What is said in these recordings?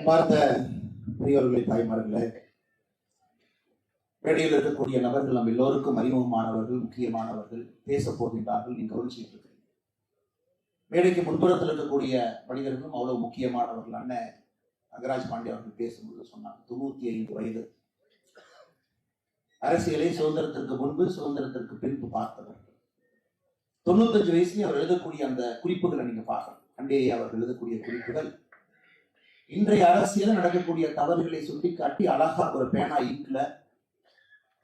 அன்பார்ந்த பெரியவர்களே, தாய்மார்களே, மேடையில் இருக்கக்கூடிய நபர்கள் நம் எல்லோருக்கும் அறிமுகமானவர்கள், முக்கியமானவர்கள் பேச போகின்றார்கள். நீங்க கவனிச்சுட்டு இருக்கிறீங்க. மேடைக்கு முன்புறத்தில் இருக்கக்கூடிய மனிதர்களும் அவ்வளவு முக்கியமானவர்கள். அண்ணன் அங்கராஜ் பாண்டே அவர்கள் பேசும்போது சொன்னாங்க, 95 வயது, அரசியலை சுதந்திரத்திற்கு முன்பு சுதந்திரத்திற்கு பின்பு பார்த்தவர்கள். 95 வயசுலயும் அவர் எழுதக்கூடிய அந்த குறிப்புகளை நீங்க பார்க்கணும். அண்டே அவர் எழுதக்கூடிய குறிப்புகள் இன்றைய அரசியல் நடக்கக்கூடிய தவறுகளை சுட்டிக்காட்டி அழகா ஒரு பேனா இங்க்ல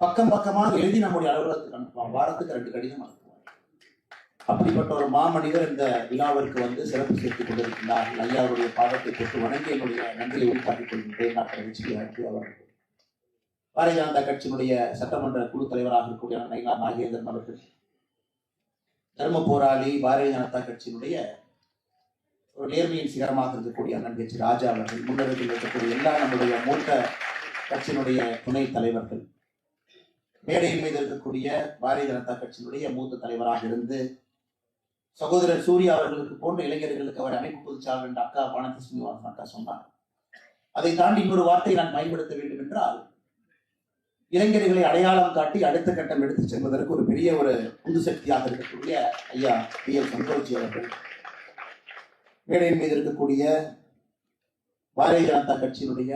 பக்கம் பக்கமாக எழுதி நம்முடைய அலுவலகத்துக்கு அனுப்புவான். வாரத்துக்கு 2 கடிதம் அனுப்புவார். அப்படிப்பட்ட ஒரு மாமனிதர் இந்த விழாவிற்கு வந்து சிறப்பு சேர்த்துக் கொண்டிருக்கிறார்கள். ஐயாவுடைய பாதத்தை தொட்டு வணங்கி என்னுடைய நன்றியை வெளிக்காட்டிக் கொள்கின்றேன். டாக்டர் ஹெச்.பி. அவர்கள், பாரதிய ஜனதா கட்சியினுடைய சட்டமன்ற குழு தலைவராக இருக்கக்கூடிய நயினார் நாகேந்திரன் அவர்கள், தர்ம போராளி, பாரதிய ஜனதா கட்சியினுடைய ஒரு நேர்மையின் சிகரமாக இருக்கக்கூடிய அண்ணன் ஹெச். ராஜா அவர்கள், முன்னணியில் இருக்கக்கூடிய எல்லா நம்முடைய மூத்த கட்சியினுடைய துணை தலைவர்கள், மேடையின் மீது இருக்கக்கூடிய பாரதிய ஜனதா கட்சியினுடைய மூத்த தலைவராக இருந்து சகோதரர் சூர்யா அவர்களுக்கு போன்ற இளைஞர்களுக்கு அவர் அமைப்பு பொதுச்சாளர் என்ற அக்கா வானதி ஸ்ரீனிவாசன் அக்கா சொன்னார். அதை தாண்டி இன்னொரு வார்த்தையை நான் பயன்படுத்த வேண்டும் என்றால், இளைஞர்களை அடையாளம் காட்டி அடுத்த கட்டம் எடுத்து செல்வதற்கு ஒரு பெரிய ஒரு உந்து சக்தியாக இருக்கக்கூடிய ஐயா பி.எல். சந்தோஷி அவர்கள், மேடையின் மீது இருக்கக்கூடிய பாரதிய ஜனதா கட்சியினுடைய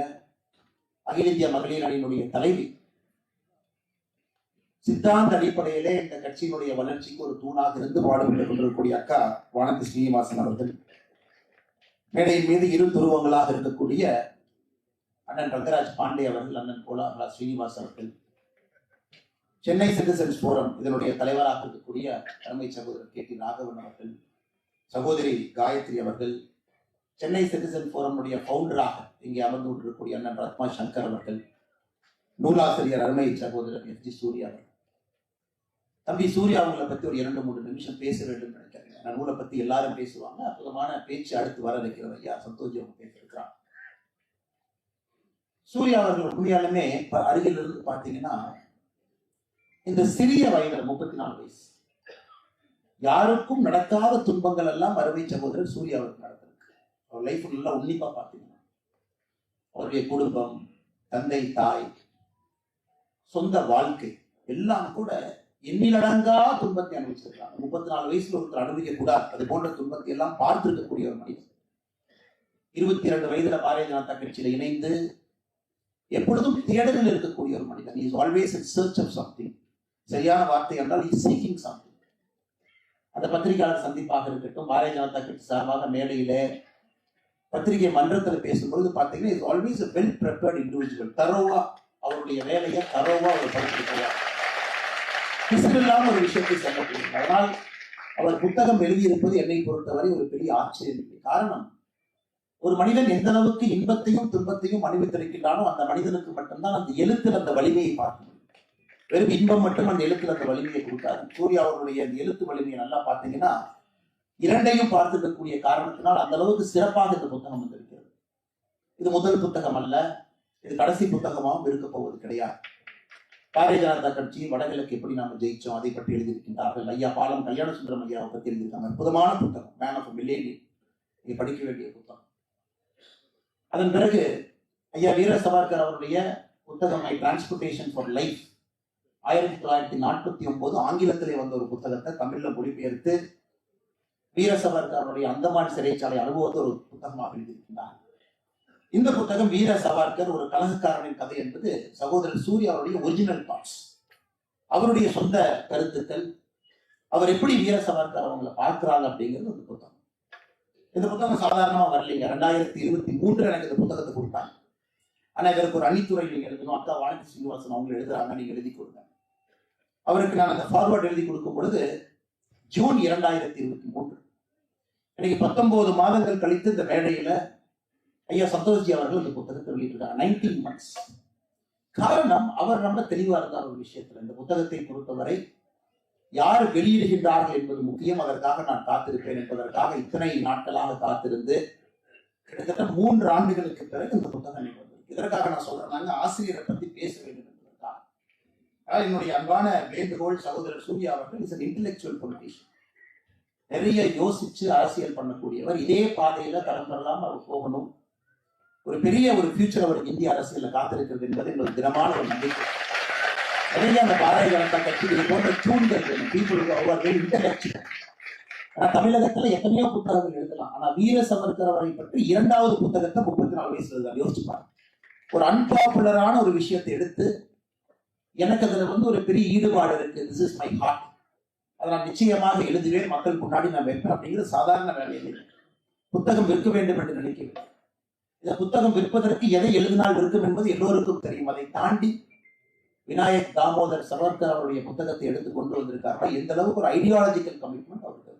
அகில இந்திய மகளிர் அணியினுடைய தலைவி, சித்தாந்த அடிப்படையிலே இந்த கட்சியினுடைய வளர்ச்சிக்கு ஒரு தூணாக இருந்து பாடுபட்டுக் கொண்டிருக்கக்கூடிய அக்கா வானதி ஸ்ரீனிவாசன் அவர்கள், மேடையின் மீது இரு துருவங்களாக இருக்கக்கூடிய அண்ணன் ரங்கராஜ் பாண்டே அவர்கள், அண்ணன் கோலா ஸ்ரீனிவாஸ் அவர்கள், சென்னை சிட்டிசன்ஸ் போரம் இதனுடைய தலைவராக இருக்கக்கூடிய அருமை சகோதரர் கே.டி. ராகவன் அவர்கள், சகோதரி காயத்ரி அவர்கள், சென்னை சிட்டிசன் போரமுடைய பவுண்டராக இங்கே அமர்ந்து கொண்டிருக்கக்கூடிய அண்ணன் ரத்மா சங்கர் அவர்கள், நூலாசிரியர் அருமை சகோதரர் எஸ்.ஜி. சூர்யா அவர்கள். தம்பி சூர்யா அவங்களை பத்தி ஒரு 2-3 நிமிஷம் பேச வேண்டும் நினைக்கிறேன். நான் நூலை பத்தி எல்லாரும் பேசுவாங்க. அற்புதமான பேச்சு அடுத்து வர இருக்கிறது. ஐயா சந்தோஷி அவங்க பேசியிருக்கிறான். சூர்யா அவர்கள் உண்மையாலுமே அருகில் இருந்து பார்த்தீங்கன்னா, இந்த சிறிய வயதில் 34 வயசு, யாருக்கும் நடக்காத துன்பங்கள் எல்லாம் அருமை சகோதரர் சூர்யா அவருக்கு நடந்திருக்கு. அவர் லைஃப் நல்லா உன்னிப்பா பார்த்தீங்கன்னா, அவருடைய குடும்பம், தந்தை, தாய், சொந்த வாழ்க்கை எல்லாம் கூட எண்ணிலடங்கா துன்பத்தை அனுபவிச்சிருக்காங்க. 34 வயசுல ஒருத்தர் அனுபவிக்க கூடாது அது போன்ற துன்பத்தை எல்லாம் பார்த்திருக்கக்கூடிய ஒரு மனிதன். 22 வயதுல பாரதிய ஜனதா கட்சியில இணைந்து எப்பொழுதும் தேடலில் இருக்கக்கூடிய ஒரு மனிதன். He is always in search of something. சரியான வார்த்தை என்றால் he is seeking something. அந்த பத்திரிகையாளர் சந்திப்பாக இருக்கட்டும், பாரதிய ஜனதா கட்சி சார்பாக மேடையிலே பத்திரிகை மன்றத்தில் பேசும்பொழுது பார்த்தீங்கன்னா, is always a well prepared individual. தரோவா அவருடைய வேலையை தரோவா அவர் படித்திருக்கிறார். இல்லாம ஒரு விஷயத்தை சொல்லக்கூடிய, அதனால் அவர் புத்தகம் எழுதியிருப்பது என்னை பொறுத்தவரை ஒரு பெரிய ஆச்சரியம். காரணம், ஒரு மனிதன் எந்த அளவுக்கு இன்பத்தையும் துன்பத்தையும் அனுபவித்திருக்கின்றானோ அந்த மனிதனுக்கு மட்டும்தான் அந்த எழுத்தில் அந்த வலிமையை பார்க்க முடியும். வெறும் இன்பம் மட்டும் அந்த எழுத்துல அந்த வலிமையை கொடுத்தாரு. சூர்யா அவருடைய அந்த எழுத்து வலிமையை நல்லா பார்த்தீங்கன்னா, இரண்டையும் பார்த்துக்கக்கூடிய காரணத்தினால் அந்த அளவுக்கு சிறப்பாக இந்த புத்தகம் வந்திருக்கிறது. இது முதல் புத்தகம் அல்ல, இது கடைசி புத்தகமாகவும் இருக்க போவது கிடையாது. பாரதிய ஜனதா கட்சி வடகிழக்கு எப்படி நாம ஜெயிச்சோம் அதை பற்றி எழுதியிருக்கின்றார்கள். ஐயா பாலம் கல்யாண சுந்தரம் ஐயாவை பற்றி எழுதியிருக்காங்க. அற்புதமான புத்தகம், மேன் ஆஃப் மில்லேனியம், நீங்க படிக்க வேண்டிய புத்தகம். அதன் பிறகு ஐயா வீர சவர்கர் அவருடைய புத்தகம் மை டிரான்ஸ்போர்டேஷன் ஃபார் லைஃப் 1949 ஆங்கிலத்திலே வந்த ஒரு புத்தகத்தை தமிழ்ல மொழிபெயர்த்து வீர சவர்கருடைய அந்தமான் சிறைச்சாலை அனுபவத்தை ஒரு புத்தகமாக எழுதியிருக்கிறார். இந்த புத்தகம் வீர சவர்கர் ஒரு கலகக்காரனின் கதை என்பது சகோதரர் சூர்யா அவருடைய ஒரிஜினல் தாட்ஸ், அவருடைய சொந்த கருத்துக்கள், அவர் எப்படி வீர சவர்கர் அவங்களை பார்க்கிறாங்க அப்படிங்கிறது அந்த புத்தகம். இந்த புத்தகம் சாதாரணமா வரலைங்க. 2023 எனக்கு இந்த புத்தகத்தை கொடுத்தாங்க. ஆனா இதற்கு ஒரு அணித்துறை நீங்க எழுதணும், அக்கா வானதி ஸ்ரீனிவாசன் அவங்க எழுதுறாங்க, நீங்க எழுதி கொடுங்க. அவருக்கு நான் அந்த ஃபார்வர்ட் எழுதி கொடுக்கும் பொழுது ஜூன் 2023, இன்னைக்கு 19 மாதங்கள் கழித்து இந்த மேடையில ஐயா சந்தோஷி அவர்கள் இந்த புத்தகத்தை வெளியிட்டிருக்காங்க. 19 months. காரணம், அவர் ரொம்ப தெளிவா இருந்தார் ஒரு விஷயத்துல. இந்த புத்தகத்தை பொறுத்தவரை யார் வெளியிடுகின்றார்கள் என்பது முக்கியம், அதற்காக நான் காத்திருப்பேன் என்பதற்காக இத்தனை நாட்களாக காத்திருந்து கிட்டத்தட்ட 3 ஆண்டுகளுக்கு பிறகு இந்த புத்தகம் வந்திருக்கு. இதற்காக நான் சொல்றேன், ஆசிரியரை பத்தி பேச வேண்டும் என்பதற்காக. என்னுடைய அன்பான வேண்டுகோள், சகோதரர் சூர்யா அவர்கள் இஸ் an intellectual politician. நிறைய யோசிச்சு அரசியல் பண்ணக்கூடியவர். இதே பாதையில தரம் பெறலாம் அவர் போகணும். ஒரு பெரிய ஒரு ஃபியூச்சர் அவருக்கு இந்திய அரசியல்ல காத்திருக்கிறது என்பது என்னோட தினமான ஒரு நம்பிக்கை. நிறைய அந்த பாரதிய ஜனதா கட்சி இது போன்ற தூண்கள் பீப்புளுக்கு ஆனா தமிழகத்துல எத்தனையோ புத்தகங்கள் எழுதலாம். ஆனா வீர சவர்கர் அவரை பற்றி 2வது புத்தகத்தை 34 வயசுல எழுதாரு. யோசிச்சுப்பாங்க. ஒரு அன்பாப்புலரான ஒரு விஷயத்தை எடுத்து எனக்கு அதுல ஒரு பெரிய ஈடுபாடு இருக்கு, திஸ் இஸ் மை ஹார்ட், அதை நான் நிச்சயமாக எழுதுவேன், மக்கள் முன்னாடி நான் வைப்பேன் அப்படிங்கிறது சாதாரண வேலையில் புத்தகம் விற்க வேண்டும் என்று நினைக்கிறேன். இந்த புத்தகம் விற்பதற்கு எதை எழுதினால் விற்கும் என்பது எல்லோருக்கும் தெரியும். அதை தாண்டி விநாயக் தாமோதர் சவர்கர் அவருடைய புத்தகத்தை எடுத்து கொண்டு வந்திருக்கார்கள். எந்த அளவுக்கு ஒரு ஐடியாலஜிக்கல் கமிட்மெண்ட் அவருக்கு.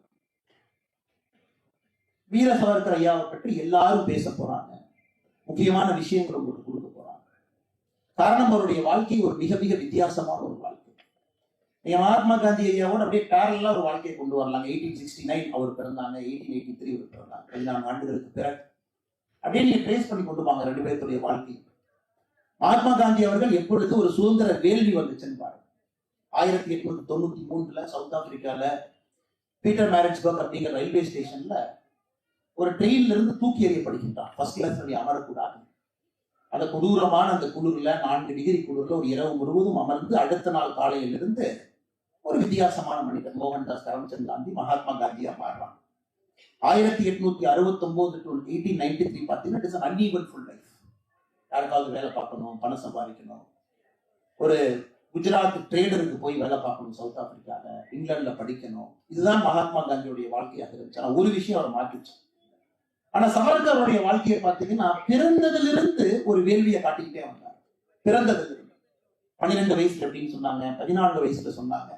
வீர சவர்கர் ஐயாவை பற்றி எல்லாரும் பேச போறாங்க, முக்கியமான விஷயங்கள் உங்களுக்கு கொடுக்க போறாங்க. காரணம் அவருடைய வாழ்க்கை ஒரு மிக மிக வித்தியாசமான ஒரு வாழ்க்கை. நீங்க மகாத்மா காந்தி ஐயாவோட அப்படியே பேரலா ஒரு வாழ்க்கையை கொண்டு வரலாங்க. 1869 அவர் பிறந்தாங்க, 1883 அவர் பிறந்தாங்க. 14 ஆண்டுகளுக்கு பிறகு அப்படியே நீங்க ட்ரேஸ் பண்ணி கொண்டு வாங்க 2 பேருடைய வாழ்க்கை. மகாத்மா காந்தி அவர்கள் எப்பொழுது ஒரு சுதந்திர வேள்வி வந்துச்சுன்னு பாருங்க. 1893 சவுத் ஆப்பிரிக்கால பீட்டர் மேரிட்ஸ்பர்க் அப்படிங்கிற ரயில்வே ஸ்டேஷன்ல ஒரு ட்ரெயின்ல இருந்து தூக்கி எறியப்படுகின்றான். First class அமரக்கூடாது. அந்த கொடூரமான அந்த குளிர்ல 4 டிகிரி குளிர்ல ஒரு இரவு முழுவதும் அமர்ந்து அடுத்த நாள் காலையிலிருந்து ஒரு வித்தியாசமான மனிதன் மோகன்தாஸ் கரம்சந்த் காந்தி மகாத்மா காந்தியா மாறுறான். 1869 to 1893 பார்த்தீங்கன்னா இட்ஸ் an uneventful life. யாருக்காவது வேலை பார்க்கணும், பணம் சம்பாதிக்கணும், ஒரு குஜராத் ட்ரேடருக்கு போய் வேலை பார்க்கணும் சவுத் ஆப்பிரிக்கால, இங்கிலாந்துல படிக்கணும், இதுதான் மகாத்மா காந்தியுடைய வாழ்க்கையாக இருந்துச்சு. ஆனா ஒரு விஷயம் அவர் மாற்றிச்சு. ஆனா சவர்கருடைய வாழ்க்கையை பார்த்தீங்கன்னா பிறந்ததிலிருந்து ஒரு வேள்வியை காட்டிக்கிட்டே வந்தார். பிறந்ததிலிருந்து 12 வயசுல அப்படின்னு சொன்னாங்க, 14 வயசுல சொன்னாங்க.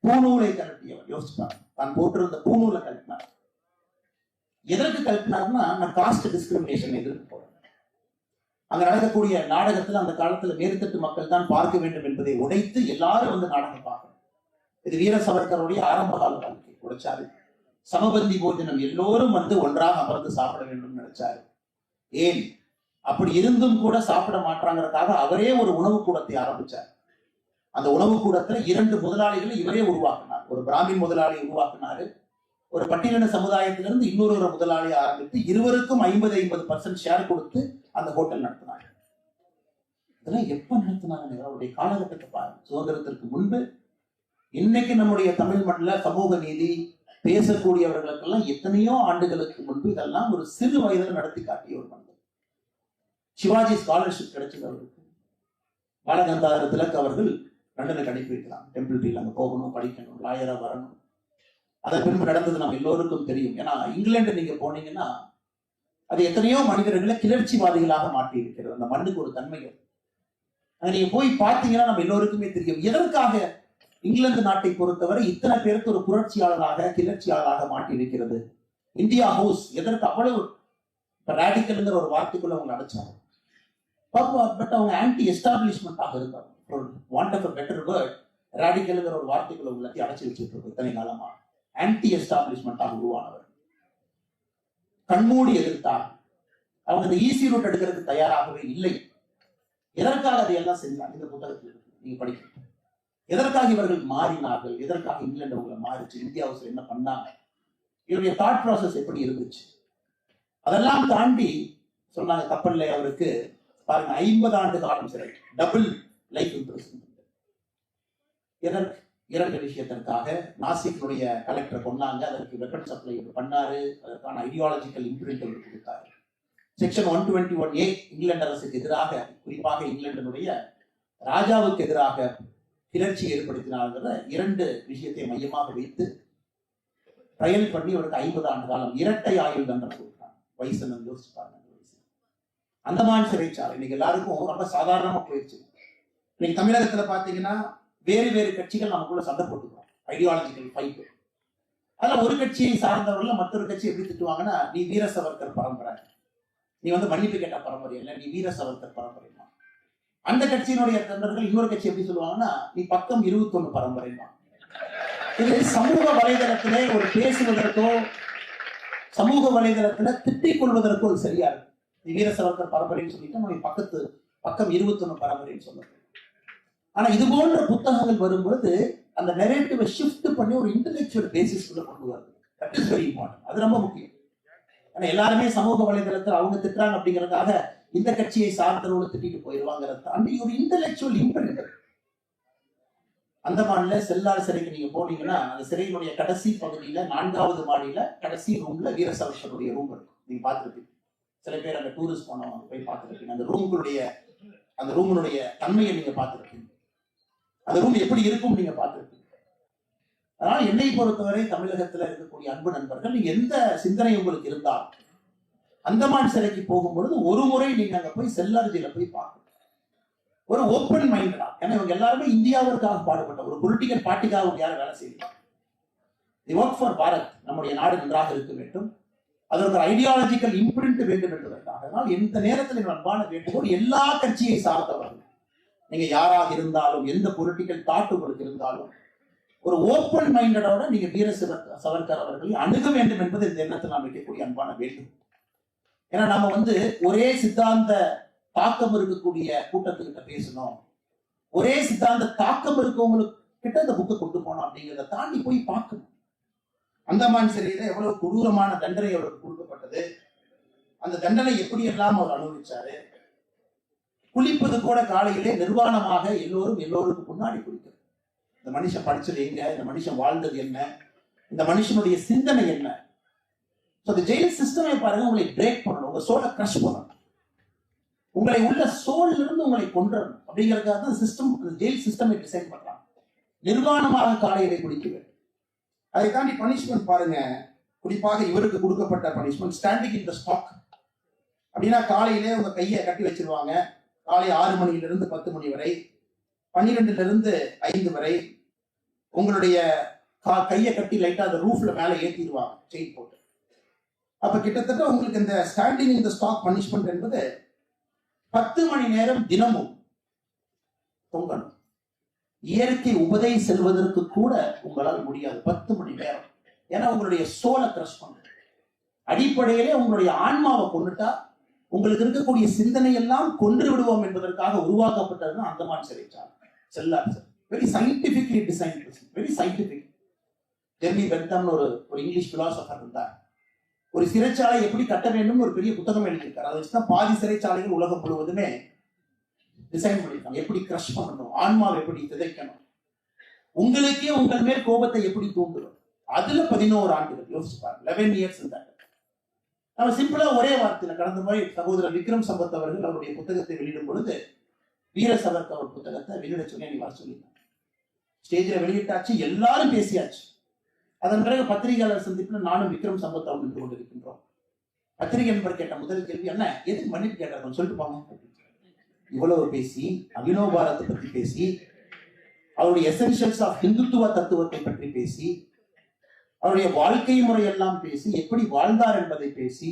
பூநூலை கழட்டியவர். யோசிப்பாங்க, தான் போட்டிருந்த பூநூலை கழட்டினார். எதற்கு கழட்டினார்னா நான் காஸ்ட் டிஸ்கிரிமினேஷன் எதிர்த்து போறேன். அங்க நடக்கக்கூடிய நாடகத்துல அந்த காலத்துல மேற்தட்டு மக்கள் தான் பார்க்க வேண்டும் என்பதை உடைத்து எல்லாரும் நாடகம் பார்க்கணும். இது வீர சவர்கருடைய ஆரம்ப கால வாழ்க்கை. உடைச்சாரு. சமபந்தி போஜனம், எல்லோரும் ஒன்றாக அமர்ந்து சாப்பிட வேண்டும் நினைச்சாரு. ஏன் அப்படி இருந்தும் கூட சாப்பிட மாட்டாங்கிறதுக்காக அவரே ஒரு உணவு கூடத்தை ஆரம்பிச்சார். அந்த உணவு கூடத்துல 2 முதலாளிகளை இவரே உருவாக்கினார். ஒரு பிராமின் முதலாளி உருவாக்கினாரு. ஒரு பட்டியலின சமுதாயத்திலிருந்து இன்னொரு முதலாளியை ஆரம்பித்து இருவருக்கும் 50% ஷேர் கொடுத்து அந்த ஹோட்டல் நடத்தினாங்க. இதெல்லாம் எப்ப நடத்தினாங்க? அவருடைய காலகட்டத்தை பாருங்க. சுதந்திரத்திற்கு முன்பு. இன்னைக்கு நம்முடைய தமிழ் மண்ணில் சமூக நீதி பேசக்கூடியவர்களுக்கெல்லாம் எத்தனையோ ஆண்டுகளுக்கு முன்பு இதெல்லாம் ஒரு சிறு வயதில் நடத்தி காட்டிய ஒரு மனிதன். சிவாஜி ஸ்காலர்ஷிப் கிடைச்சது அவருக்கு. பாலகங்காதர திலக் அவர்கள் லண்டனுக்கு அனுப்பி வைக்கலாம். டெம்பிள் டீல் அங்க போகணும், படிக்கணும், லாயரா வரணும். அதன் பின்பு நடந்தது நம்ம எல்லோருக்கும் தெரியும். ஏன்னா இங்கிலாந்து நீங்க போனீங்கன்னா அது எத்தனையோ மனிதர்களை கிளர்ச்சிவாதிகளாக மாற்றி இருக்கிறது. அந்த மண்ணுக்கு ஒரு தன்மை. அங்க நீங்க போய் பார்த்தீங்கன்னா நம்ம எல்லோருக்குமே தெரியும் எதற்காக இங்கிலாந்து நாட்டை பொறுத்தவரை இத்தனை பேருக்கு ஒரு புரட்சியாளராக கிளர்ச்சியாளராக மாற்றி இருக்கிறது. இந்தியா ஹவுஸ் எதற்கு அவ்வளவு ராடிக்கல்ங்கிற ஒரு வார்த்தைக்குள்ள அவங்க அடைச்சாங்க. பட் அவங்க ஆன்டி எஸ்டாப்ளிஷ்மெண்டாக இருக்காங்க. வாண்ட் ஆஃப் பெட்டர் வேர்ட், ராடிக்கல்ங்கிற ஒரு வார்த்தைக்குள்ள உள்ளத்தை அடைச்சி வச்சுட்டு இருக்கு இத்தனை காலமா. ஆன்டி எஸ்டாப்ளிஷ்மெண்டாக உருவானவர். கண்மூடி எதிர்த்தார். அவங்க இந்த ஈஸி ரூட் எடுக்கிறதுக்கு தயாராகவே இல்லை. எதற்காக அதையெல்லாம் செஞ்சாங்க இந்த புத்தகத்தில் நீங்க படிக்க. எதற்காக இவர்கள் மாறினார்கள்? எதற்காக இங்கிலாந்து அவங்களை மாறிச்சு? இந்தியா ஹவுஸ்ல என்ன பண்ணாங்க? இவருடைய தாட் ப்ராசஸ் எப்படி இருந்துச்சு? அதெல்லாம் தாண்டி சொன்னாங்க கப்பல்ல அவருக்கு பாருங்க 50 ஆண்டு காலம் சிறை, டபுள் லைஃப் இம்ப்ரெஸ்மென்ட். எதற்கு? 2 விஷயத்திற்காக. நாசிக்குடைய கலெக்டரை கொண்டாங்க, அதற்கு வெப்பன் சப்ளை பண்ணாரு, அதற்கான ஐடியாலஜிக்கல் இம்ப்ரிண்ட் அவர் கொடுத்தாரு. செக்ஷன் 121A இங்கிலாந்து அரசுக்கு எதிராக, குறிப்பாக இங்கிலாந்தினுடைய ராஜாவுக்கு எதிராக கிளர்ச்சி ஏற்படுத்தினார்கிற 2 விஷயத்தை மையமாக வைத்து ட்ரையல் பண்ணி அவருக்கு 50 ஆண்டு காலம் இரட்டை ஆயுள் தண்டனை கொடுத்தாங்க. வயசு யோசிச்சு பாருங்க. அந்தமான் சிறைச்சாலை இன்னைக்கு எல்லாருக்கும் ரொம்ப சாதாரணமா போயிடுச்சு. இன்னைக்கு தமிழகத்துல பாத்தீங்கன்னா வேறு வேறு கட்சிகள் நமக்குள்ள சண்டை போட்டுக்கிறோம், ஐடியாலஜிக்கல் ஃபைட். அதெல்லாம் ஒரு கட்சியை சார்ந்தவர்கள் மற்றொரு கட்சி எப்படி திட்டுவாங்கன்னா, நீ வீர சவர்கர் பரம்பரை, நீ மன்னிப்பு கேட்ட பரம்பரை இல்லை, நீ வீர சவர்கர் பரம்பரை. அந்த கட்சியினுடைய தொண்டர்கள் இன்னொரு கட்சி எப்படி சொல்லுவாங்கன்னா, நீ பக்கம் 21 பரம்பரை தான். இது சமூக வலைதளத்திலே ஒரு பேசுவதற்கோ சமூக வலைதளத்துல திட்டிக் கொள்வதற்கோ சரியா இருக்கு. நீ வீர சவர்கர் பரம்பரைன்னு சொல்லிட்டு நம்ம பக்கம் 21 பரம்பரைன்னு சொல்லுது. ஆனா இது போன்ற புத்தகங்கள் வரும்போது அந்த நெரேட்டிவை ஷிஃப்ட் பண்ணி ஒரு இன்டெலெக்சுவல் பேசிஸ் கொண்டு வருது. That is very important. அது ரொம்ப முக்கியம். ஏன்னா எல்லாருமே சமூக வலைதளத்தில் அவங்க திட்டுறாங்க அப்படிங்கறதுக்காக இந்த கட்சியை சார்ந்தவங்க திட்டிட்டு போயிடுவாங்கிறத தாண்டி ஒரு இன்டெலெக்சுவல் இம்பெக்ட். அந்தமான்ல செல்லார் சிறைக்கு நீங்க போனீங்கன்னா அந்த சிறையினுடைய கடைசி பகுதியில 4வது மாடியில கடைசி ரூம்ல வீர சவர்கருடைய ரூம் இருக்கும். நீங்க பார்த்துருப்பீங்க. சில பேர் அங்க டூரிஸ்ட் போனவங்க போய் பார்த்துருப்பீங்க. அந்த ரூமுடைய தன்மையை நீங்க பார்த்துருப்பீங்க. அந்த ரூம் எப்படி இருக்கும் நீங்க பார்த்துருப்பீங்க. அதனால என்னை பொறுத்தவரை தமிழகத்துல இருக்கக்கூடிய அன்பு நண்பர்கள், நீங்க எந்த சிந்தனை உங்களுக்கு இருந்தால் அந்தமான் சிறைக்கு போகும்பொழுது ஒரு முறை நீங்க அங்க போய் செல்லார்ஜியில போய் பார்க்கணும். ஒரு ஓப்பன் மைண்டடா. ஏன்னா இவங்க எல்லாருமே இந்தியாவிற்காக பாடுபட்ட ஒரு பொலிட்டிக்கல் பார்ட்டிக்காக அவங்க யாரும் வேலை செய்யலாம். தி ஒர்க் ஃபார் பாரத். நம்முடைய நாடு நன்றாக இருக்க வேண்டும், அதற்கு ஒரு ஐடியாலஜிக்கல் இம்ப்ரிண்ட் வேண்டும் என்பதற்காக. அதனால் எந்த நேரத்தில் அன்பான வேண்டுகோள், எல்லா கட்சியை சார்ந்தவர்கள் நீங்க யாராக இருந்தாலும், எந்த பொலிட்டிக்கல் தாட் உங்களுக்கு இருந்தாலும், ஒரு ஓப்பன் மைண்டடோட நீங்க வீர சவர்கர் அவர்களை அணுக வேண்டும் என்பது இந்த எண்ணத்தில் நாம் வைக்கக்கூடிய அன்பான வேண்டும். ஏன்னா நம்ம ஒரே சித்தாந்த தாக்கம் இருக்கக்கூடிய கூட்டத்துக்கிட்ட பேசணும், ஒரே சித்தாந்த தாக்கம் இருக்கவங்களுக்கு கிட்ட இந்த புக்கை கொண்டு போனோம் அப்படிங்கிறத தாண்டி போய் பார்க்கணும். அந்தமான் சிறையில எவ்வளவு கொடூரமான தண்டனை அவருக்கு கொடுக்கப்பட்டது, அந்த தண்டனை எப்படி எல்லாம் அவர் அனுபவிச்சாரு. குளிப்பது கூட காலையிலே நிர்வாணமாக எல்லோருக்கும் முன்னாடி குளிக்கிறது. இந்த மனுஷன் படிச்சது எங்க, இந்த மனுஷன் வாழ்ந்தது என்ன, இந்த மனுஷனுடைய சிந்தனை என்ன. ஜெயில் சிஸ்டமை பாருங்க, உங்களை பிரேக் பண்ணணும், உங்க சோலை கிரஷ் பண்ணணும், உங்களை உள்ள சோல்ல இருந்து உங்களை கொன்றணும் அப்படிங்கிறதுக்காக தான் சிஸ்டம், ஜெயில் சிஸ்டமை டிசைன் பண்றாங்க. நிர்வாணமாக காலையிலே குளிக்க வேண்டும். அதை தாண்டி பனிஷ்மெண்ட் பாருங்க. குறிப்பாக இவருக்கு கொடுக்கப்பட்ட punishment standing in the stock. அப்படின்னா காலையிலே உங்க கையை கட்டி வச்சிருவாங்க. காலை 6 மணியிலிருந்து 10 மணி வரை, 12லிருந்து 5 வரை உங்களுடைய கையை கட்டி லைட்டா அந்த ரூஃப்ல மேல ஏற்றிடுவாங்க செயின் போட்டு. அப்ப கிட்டத்தட்ட உங்களுக்கு இந்த standing in the stock punishment என்பது 10 மணி நேரம் தினமும் தொங்கணும். இயற்கை உபதை செல்வதற்கு கூட உங்களால் முடியாது 10 மணி நேரம். ஏன்னா உங்களுடைய சோலை கிரஷ் பண்ண அடிப்படையிலே உங்களுடைய ஆன்மாவை கொண்டுட்டா உங்களுக்கு இருக்கக்கூடிய சிந்தனை எல்லாம் கொன்று விடுவோம் என்பதற்காக உருவாக்கப்பட்டதுதான் அந்தமான் சிறைச்சாலை, cellular. Very scientifically design, very scientific. Jeremy பென்தம்னு ஒரு இங்கிலீஷ் பிலாசபர் இருந்தார். ஒரு சிறைச்சாலை எப்படி கட்ட வேண்டும் ஒரு பெரிய புத்தகம் எழுதியிருக்காரு. அதை வச்சுதான் பாதி சிறைச்சாலைகள் உலகம் முழுவதுமே டிசைன் பண்ணிருக்காங்க. எப்படி கிரஷ் பண்ணணும், ஆன்மாவை எப்படி சிதைக்கணும், உங்களுக்கே உங்கள் மேல் கோபத்தை எப்படி தூண்டுறது. அதுல 11 ஆண்டுகள் யோசிச்சு பாருங்க. 11 இயர்ஸ் இருந்தாங்க. நம்ம சிம்பிளா ஒரே வார்த்தையில கடந்த முறை சகோதரர் விக்ரம் சம்பத் அவர்கள் அவருடைய புத்தகத்தை வெளியிடும் பொழுது வீர சவர்கர் அவர் புத்தகத்தை வெளியிட சொல்லி நீ வர சொல்லியிருந்தாங்க. ஸ்டேஜில் வெளியிட்டாச்சு, எல்லாரும் பேசியாச்சு. அதன் பிறகு பத்திரிகையாளர் சந்திப்புல நானும் விக்ரம் சம்பத் அவர்கள் நின்று கொண்டிருக்கின்றோம். பத்திரிகை நண்பர் கேட்ட முதல் கேள்வி என்ன, எதுக்கு மன்னிப்பு கேட்டார் சொல்லிட்டு போங்க. இவ்வளவு பேசி அபினவ் பாரத்தை பற்றி பேசி, அவருடைய எசென்ஷியல்ஸ் ஆஃப் ஹிந்துத்துவ தத்துவத்தை பற்றி பேசி, அவருடைய வாழ்க்கை முறையெல்லாம் பேசி, எப்படி வாழ்ந்தார் என்பதை பேசி,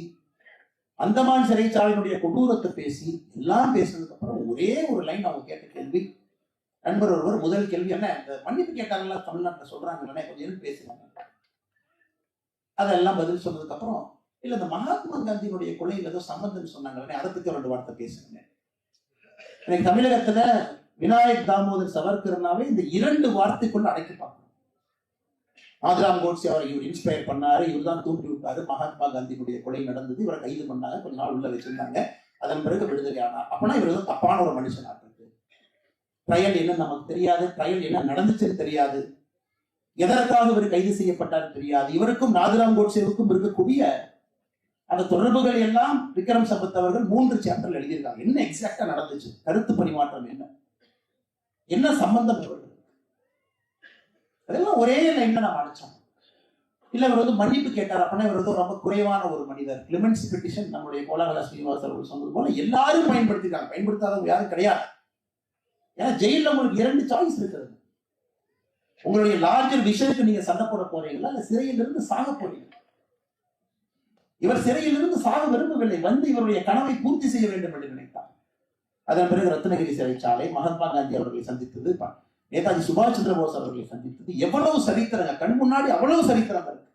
அந்தமான் சிறைச்சாலையினுடைய கொடூரத்தை பேசி, எல்லாம் பேசினதுக்கு அப்புறம் ஒரே ஒரு லைன் அவங்க கேட்ட கேள்வி, நண்பர் ஒருவர் முதல் கேள்வி என்ன, இந்த மன்னிப்பு கேட்டாங்களா தமிழ்நாட்டில் சொல்றாங்க கொஞ்சம் பேசுறாங்க. அதெல்லாம் பதில் சொன்னதுக்கு அப்புறம், இல்ல இந்த மகாத்மா காந்தியினுடைய கொலையில் ஏதோ சம்பந்தம் சொன்னாங்க, அதை பத்தி 2 வார்த்தை பேசுங்க. எனக்கு தமிழகத்துல விநாயக் தாமோதர் சவர்கர்னாவே இந்த 2 வார்த்தைக்குள்ள அடைக்க பார்க்கணும். நாதுராம் கோட்சே அவரை இவர் இன்ஸ்பயர் பண்ணாரு, இவர் தான் தூண்டி விட்டாரு. மகாத்மா காந்தியினுடைய கொலை நடந்தது, இவரை கைது பண்ணாங்க, கொஞ்ச நாள் உள்ள வச்சிருந்தாங்க, அதன் பிறகு விடுதலை ஆனார். அப்பனா இவர் வந்து தப்பான ஒரு மனுஷனா இருக்கு. ட்ரையல் என்ன நமக்கு தெரியாது, ட்ரையல் என்ன நடந்துச்சுன்னு தெரியாது, எதற்காக இவர் கைது செய்யப்பட்டார் தெரியாது. இவருக்கும் நாதுராம் கோட்சேவுக்கும் இருக்கக்கூடிய அந்த தொடர்புகள் எல்லாம் விக்ரம் சம்பத் அவர்கள் 3 சாப்டர்ல எழுதியிருக்காங்க. என்ன எக்ஸாக்டா நடந்துச்சு, கருத்து பரிமாற்றம் என்ன சம்பந்தம் இவர்கள், அதெல்லாம் ஒரே லைன்ல நான் அடிச்சோம். இல்ல இவர் வந்து மன்னிப்பு கேட்டார் அப்படின்னா இவர் வந்து ரொம்ப குறைவான ஒரு மனிதர். கிளிமென்சி பெட்டிஷன் நம்முடைய கோலாகல ஸ்ரீனிவாஸ் அவர்கள் சொன்னது போல எல்லாரும் பயன்படுத்திருக்காங்க, பயன்படுத்தாதவங்க யாரும் கிடையாது. ஏன்னா ஜெயில உங்களுக்கு 2 சாய்ஸ் இருக்கிறது. உங்களுடைய லார்ஜர் விஷயத்துக்கு நீங்க சண்டை போட போறீங்களா, இல்ல சிறையிலிருந்து சாக போறீங்க. இவர் சிறையிலிருந்து சாக விரும்பவில்லை, வந்து இவருடைய கனவை பூர்த்தி செய்ய வேண்டும் என்று நினைத்தார். அதன் பிறகு ரத்னகிரி சிறைச்சாலை, மகாத்மா காந்தி அவர்களை சந்தித்தது, நேதாஜி சுபாஷ் சந்திர போஸ் அவர்களை சந்தித்தது, எவ்வளவு சரித்திரங்க கண் முன்னாடி, அவ்வளவு சரித்திரம் இருக்கு.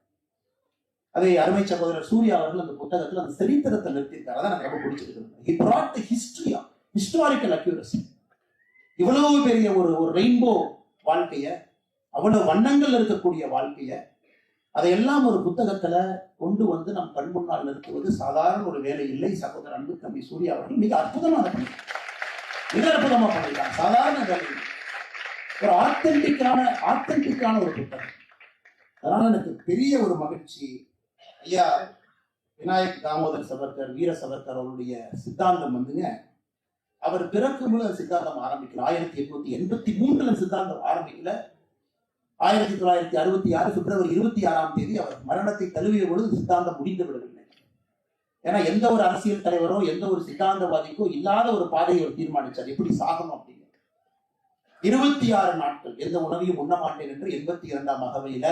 அதை அருமை சகோதரர் சூர்யா அவர்கள் அந்த புத்தகத்தில் அந்த சரித்திரத்தை நிறுத்தியிருக்காரு. அதான் எனக்கு ரொம்ப பிடிச்சிருக்கு. He brought the history of historical accuracy. இவ்வளவு பெரிய ஒரு ரெயின்போ வாழ்க்கைய, அவ்வளவு வண்ணங்கள் இருக்கக்கூடிய வாழ்க்கைய, அதையெல்லாம் ஒரு புத்தகத்துல கொண்டு வந்து நம் கண் முன்னால் நிறுத்துவது சாதாரண ஒரு வேலை இல்லை. சகோதரர் அன்பு தம்பி சூர்யா அவர்கள் மிக அற்புதமாக மிக அற்புதமா பண்ணிருக்காங்க. சாதாரண வேலை, ஒரு ஆத்தென்டிக்கான ஒரு புத்தகம். அதனால எனக்கு பெரிய ஒரு மகிழ்ச்சி. ஐயா விநாயக் தாமோதர் சவர்கர், வீர சவர்கர் அவருடைய சித்தாந்தம் வந்துங்க, அவர் பிறக்கும் போது சித்தாந்தம் ஆரம்பிக்கல. 1883 சித்தாந்தம் ஆரம்பிக்கல. 1966 பிப்ரவரி 26 அவர் மரணத்தை தழுவிய பொழுது சித்தாந்தம் முடிந்து விடவில்லை. ஏன்னா எந்த ஒரு அரசியல் தலைவரோ எந்த ஒரு சித்தாந்தவாதிக்கோ இல்லாத ஒரு பாதையை அவர் தீர்மானிச்சார், எப்படி சாகணும் அப்படின்னு. 26 நாட்கள் எந்த உணவையும் உண்ண மாட்டேன் என்று 82ஆம் அகவையில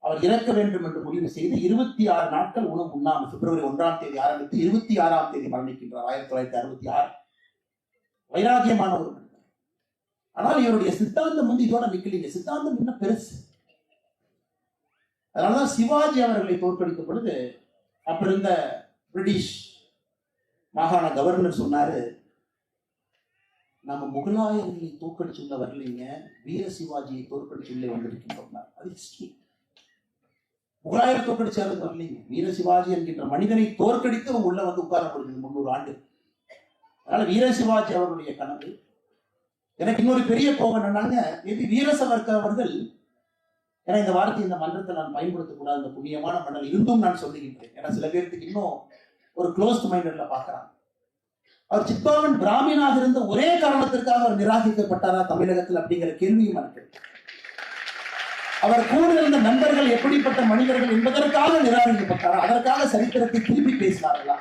அவர் இறக்க வேண்டும் என்று முடிவு செய்து 26 நாட்கள் உணவு உண்ணாமல் பிப்ரவரி 1 ஆரம்பித்து 26 மரணிக்கின்றார் 1966. வைராகியமான ஒரு மனிதர். ஆனால் இவருடைய சித்தாந்தம் வந்து இதோட நிக்கலீங்க. சித்தாந்தம் இன்னும் பெருசு. அதனாலதான் சிவாஜி அவர்களை தோற்கடிக்கும் பொழுது அப்ப இருந்த பிரிட்டிஷ் மாகாண கவர்னர் சொன்னாரு, நம்ம முகலாயர்களை தோற்கடிச்சுள்ள வரலீங்க, வீர சிவாஜியை தோற்கடிச்சுள்ளே வந்திருக்கின்றோம். அது ஹிஸ்டரி. முகலாயர் தோற்கடிச்சாரு வரலீங்க, வீர சிவாஜி என்கின்ற மனிதனை தோற்கடித்து அவங்க உள்ள வந்து உட்காரப்படுது 300 ஆண்டு. அதனால வீர சிவாஜி அவருடைய கனவு. எனக்கு இன்னொரு பெரிய கோபம் என்னன்னாங்க, இது வீர சவர்கர் அவர்கள், ஏன்னா இந்த வார்த்தை இந்த மன்றத்தை நான் பயன்படுத்தக்கூடாது, இந்த புண்ணியமான மண்டல் இருந்தும் நான் சொல்லுகின்றேன். ஏன்னா சில பேருக்கு இன்னும் ஒரு க்ளோஸ்ட் மைண்டட்ல பாக்குறாங்க. அவர் சித்பாவன் பிராமினாக இருந்த ஒரே காரணத்திற்காக அவர் நிராகரிக்கப்பட்டாரா தமிழகத்தில் அப்படிங்கிற கேள்வியும் இருக்கு. அவர் கூட இருந்த நண்பர்கள் எப்படிப்பட்ட மனிதர்கள் என்பதற்காக நிராகரிக்கப்பட்டாரா, அதற்காக சரித்திரத்தை திருப்பி பேசினார்களா?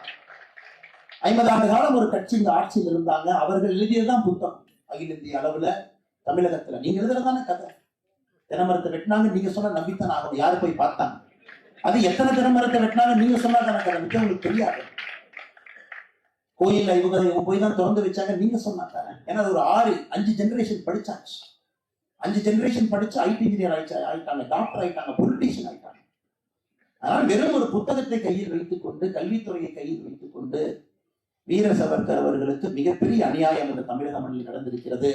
50 ஆண்டு காலம் ஒரு கட்சி இந்த ஆட்சியில் இருந்தாங்க. அவர்கள் எழுதியதுதான் புத்தகம் அகில இந்திய அளவுல தமிழகத்துல. நீங்க எழுதுறதான கதை. தினமரத்தை வெட்டினாங்க, நீங்க சொன்ன நம்பித்தான் ஆகும். யாரு போய் பார்த்தாங்க? அது எத்தனை தினமரத்தை வெட்டினாங்க நீங்க சொன்னாங்க கதை உங்களுக்கு தெரியாது. கோயில்ல இவங்க போய் தான் திறந்து வச்சாங்க நீங்க சொன்னாங்க. ஏன்னா ஒரு 5 ஜெனரேஷன் படிச்சாச்சு. 5 ஜெனரேஷன் படிச்சு ஐடி இன்ஜினியர் ஆயிட்டாங்க, டாக்டர் ஆயிட்டாங்க, பொலிட்டீஷியன் ஆயிட்டாங்க. ஆனால் வெறும் ஒரு புத்தகத்தை கையில் வைத்துக் கொண்டு, கல்வித்துறையை கையில் வைத்துக் கொண்டு வீர சவர்கர் அவர்களுக்கு மிகப்பெரிய அநியாயம் இந்த தமிழக மண்ணில் நடந்திருக்கிறது.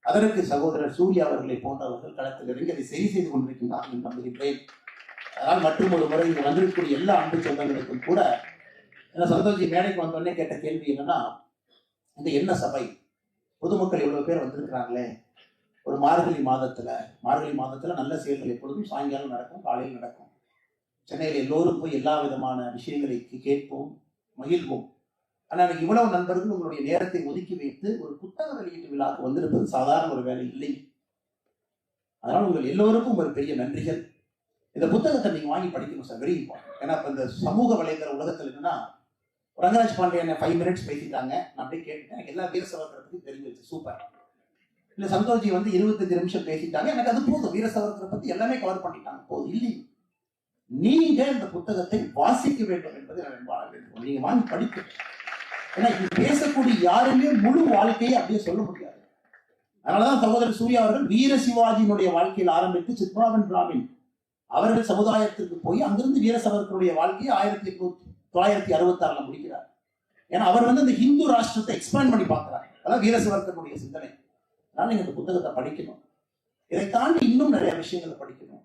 அதற்கு சகோதரர் சூர்யா அவர்களை போன்றவர்கள் களத்தில் இறங்கி அதை சரி செய்து கொண்டிருக்கின்றார்கள் என்று நம்புகின்றேன். அதனால் மற்றும் ஒரு முறை இங்கு வந்திருக்கக்கூடிய எல்லா அன்பு சொந்தங்களுக்கும் கூட, ஏன்னா சந்தோஷி மேடைக்கு வந்தோடனே கேட்ட கேள்வி என்னன்னா, இந்த என்ன சபை, பொதுமக்கள் எவ்வளவு பேர் வந்திருக்கிறாங்களே, ஒரு மார்கழி மாதத்துல நல்ல செயல்கள் எப்பொழுதும் சாயங்காலம் நடக்கும், காலையில் நடக்கும். சென்னையில் எல்லோரும் போய் எல்லா விதமான விஷயங்களை கேட்போம், மகிழ்வோம். ஆனால் இவ்வளவு நண்பர்கள் உங்களுடைய நேரத்தை ஒதுக்கி வைத்து ஒரு புத்தக வெளியீட்டு விழாவுக்கு வந்திருப்பது சாதாரண ஒரு வேலை இல்லை. அதனால் உங்கள் எல்லோருக்கும் ஒரு பெரிய நன்றிகள். இந்த புத்தகத்தை நீங்க வாங்கி படிக்கணும் சார், வெரி இம்பார்ட்டன்ட். ஏன்னா இப்ப இந்த சமூக வலைதள உலகத்தில் என்னன்னா, ரங்கராஜ் பாண்டியன் 5 மினிட்ஸ் பேசிட்டாங்க, நான் அப்படியே கேட்டுட்டேன், எல்லா வீர சவர்கரை பத்தி தெரிஞ்சிருச்சு, சூப்பர். இல்ல சந்தோஷி வந்து 25 நிமிஷம் பேசிட்டாங்க, எனக்கு அது போதும், வீர சவர்கரை பத்தி எல்லாமே கவர் பண்ணிட்டாங்க, போதும். இல்லை, நீங்க இந்த புத்தகத்தை வாசிக்க வேண்டும் என்பதை நான் வாழ வேண்டும். நீங்க வாங்கி படிக்க. ஏன்னா இது பேசக்கூடிய யாருமே முழு வாழ்க்கையை அப்படியே சொல்ல முடியாது. அதனாலதான் சகோதரர் சூர்யா அவர்கள் வீர சிவாஜியினுடைய வாழ்க்கையில் ஆரம்பித்து சித்பாவன் பிராமின் அவர்கள் சமுதாயத்திற்கு போய் அங்கிருந்து வீர சவர்கருடைய வாழ்க்கையை 1966 முடிக்கிறார். ஏன்னா அவர் வந்து இந்த ஹிந்து ராஷ்டிரத்தை எக்ஸ்பேண்ட் பண்ணி பார்க்கிறார். அதான் வீர சவர்கருடைய சிந்தனை. அதனால நீங்க இந்த புத்தகத்தை படிக்கணும். இதை தாண்டி இன்னும் நிறைய விஷயங்களை படிக்கணும்.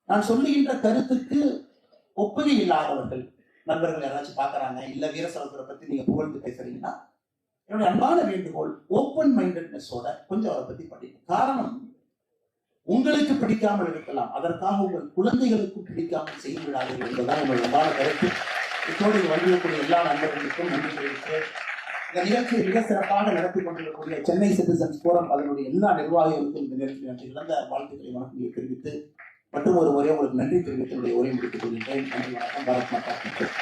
நான் சொல்லுகின்ற கருத்துக்கு ஒப்புகை இல்லாதவர்கள் நண்பர்கள் யாராச்சும் பாக்குறாங்க, இல்ல வீர சவர்கரை பத்தி நீங்க புகழ்ந்து பேசுறீங்கன்னா, என்னுடைய அன்பான வேண்டுகோள், ஓப்பன் மைண்டட்னஸோட கொஞ்சம் அவரை பத்தி படிக்கும். காரணம், உங்களுக்கு பிடிக்காமல் இருக்கலாம், அதற்காக உங்கள் குழந்தைகளுக்கும் பிடிக்காமல் செய்து விடாதீர்கள் என்பதுதான் என்னுடைய அன்பான கருத்து. இப்போது வந்திருக்கக்கூடிய எல்லா நண்பர்களுக்கும் நன்றி தெரிவித்து, இந்த நிகழ்ச்சியை மிக சிறப்பாக நடத்தி கொண்டிருக்கக்கூடிய சென்னை சிட்டிசன்ஸ் போரம் அதனுடைய எல்லா நிர்வாகிகளுக்கும் இந்த நேரத்தில் நன்றி இழந்த வாழ்த்துக்களை வணக்கங்களை தெரிவித்து, மற்றும் ஒரு முறை உங்களுக்கு நன்றி தெரிவித்து உரையை முடித்துக் கொள்கின்றேன். நன்றி, வணக்கம். பாரத் மாதா கி ஜெய்.